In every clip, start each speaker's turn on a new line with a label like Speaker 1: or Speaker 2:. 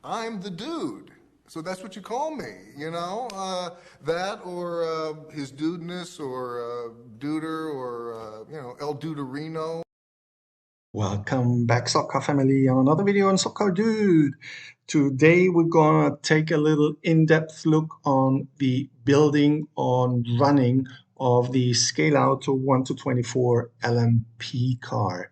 Speaker 1: I'm the dude. So that's what you call me, you know? That or his dudeness or duder or, you know, El Duderino.
Speaker 2: Welcome back, Slotcar family, on another video on Slotcar Dude. Today we're gonna take a little in-depth look on the building on running of the Scaelauto 1-24 LMP car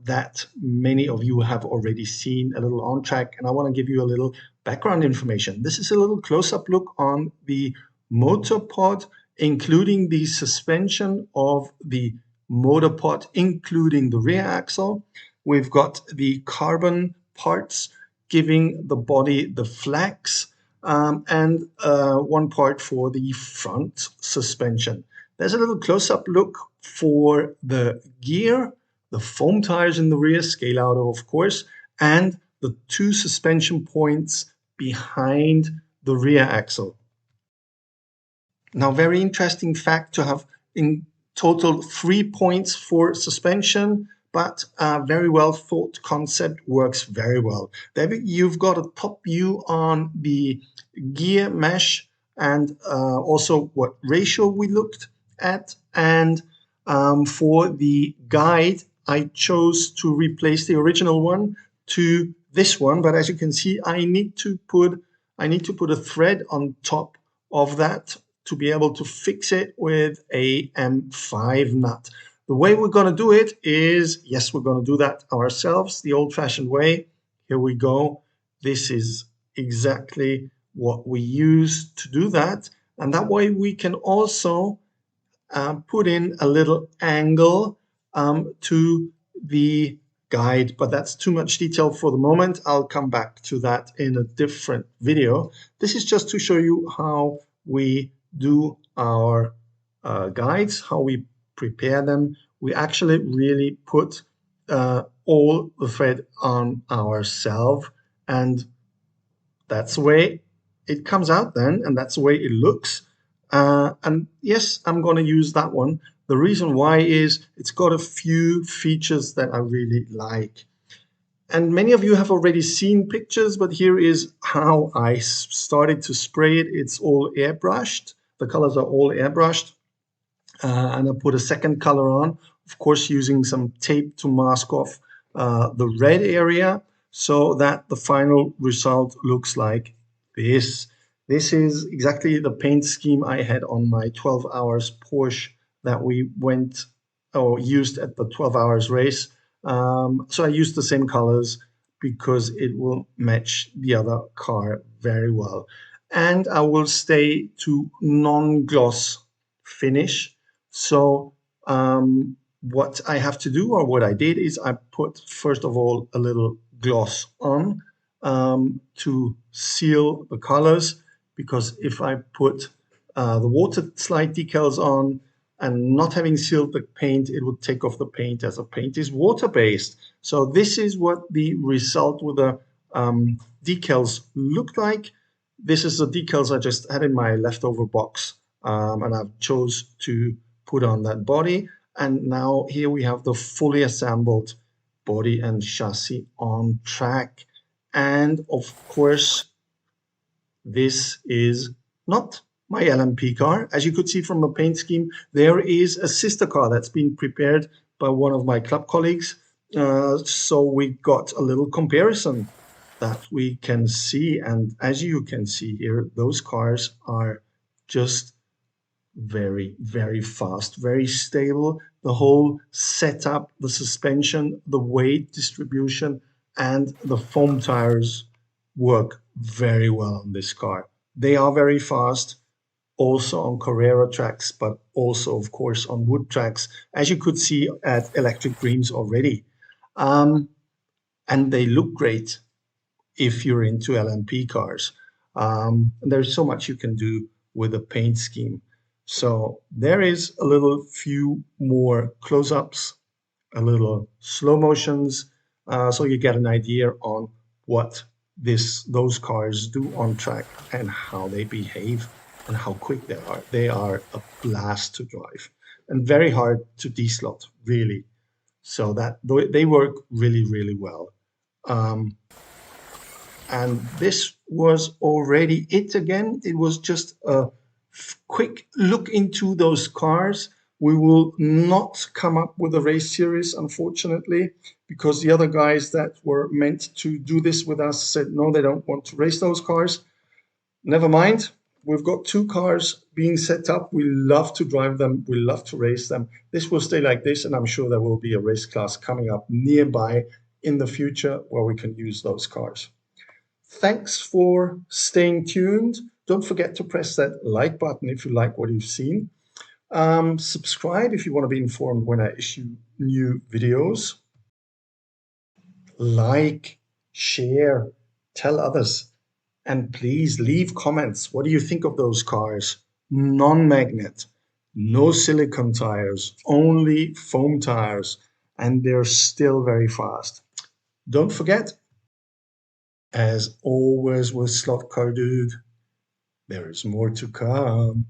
Speaker 2: that many of you have already seen a little on track, and I want to give you a little background information. This is a little close-up look on the motor pod, including the suspension of the motor pod, including the rear axle. We've got the carbon parts giving the body the flex, and one part for the front suspension. There's a little close-up look for the gear, the foam tires in the rear, Scaleauto of course, and the two suspension points behind the rear axle. Now, very interesting fact to have in total 3 points for suspension, but a very well thought concept, works very well. There you've got a top view on the gear mesh and also what ratio we looked at. And for the guide, I chose to replace the original one to this one. But as you can see, I need to put a thread on top of that to be able to fix it with a M5 nut. The way we're going to do it is, yes, we're going to do that ourselves, the old-fashioned way. Here we go. This is exactly what we use to do that. And that way we can also put in a little angle to the guide, but that's too much detail for the moment. I'll come back to that in a different video. This is just to show you how we do our guides, how we prepare them. We actually really put all the thread on ourselves, and that's the way it comes out then, and that's the way it looks. And yes, I'm going to use that one. The reason why is it's got a few features that I really like. And many of you have already seen pictures, but here is how I started to spray it. It's all airbrushed. The colors are all airbrushed. And I put a second color on, of course, using some tape to mask off the red area so that the final result looks like this. This is exactly the paint scheme I had on my 12 hours Porsche that we went or used at the 12 hours race. So I used the same colors because it will match the other car very well. And I will stay to non-gloss finish. So what I have to do, or what I did, is I put, first of all, a little gloss on to seal the colors, because if I put the water slide decals on and not having sealed the paint, it would take off the paint, as the paint is water-based. So this is what the result with the decals looked like. This is the decals I just had in my leftover box, and I've chose to put on that body. And now here we have the fully assembled body and chassis on track. And of course, this is not my LMP car. As you could see from the paint scheme, there is a sister car that's been prepared by one of my club colleagues. So we got a little comparison that we can see. And as you can see here, those cars are just very, very fast, very stable. The whole setup, the suspension, the weight distribution, and the foam tires work very well on this car. They are very fast, also on Carrera tracks, but also, of course, on wood tracks, as you could see at Electric Dreams already. And they look great if you're into LMP cars. There's so much you can do with a paint scheme. So there is a little few more close-ups, a little slow motions, so you get an idea on what those cars do on track and how they behave and how quick they are. They are a blast to drive and very hard to deslot, really. So that they work really, really well. And this was already it again. It was just a quick look into those cars. We will not come up with a race series, unfortunately, because the other guys that were meant to do this with us said no, they don't want to race those cars. Never mind. We've got 2 cars being set up. We love to drive them. We love to race them. This will stay like this, and I'm sure there will be a race class coming up nearby in the future where we can use those cars. Thanks for staying tuned. Don't forget to press that like button if you like what you've seen. Subscribe if you want to be informed when I issue new videos. Like, share, tell others. And please leave comments. What do you think of those cars? Non-magnet, no silicone tires, only foam tires, and they're still very fast. Don't forget, as always with Slot Car Dude, there is more to come.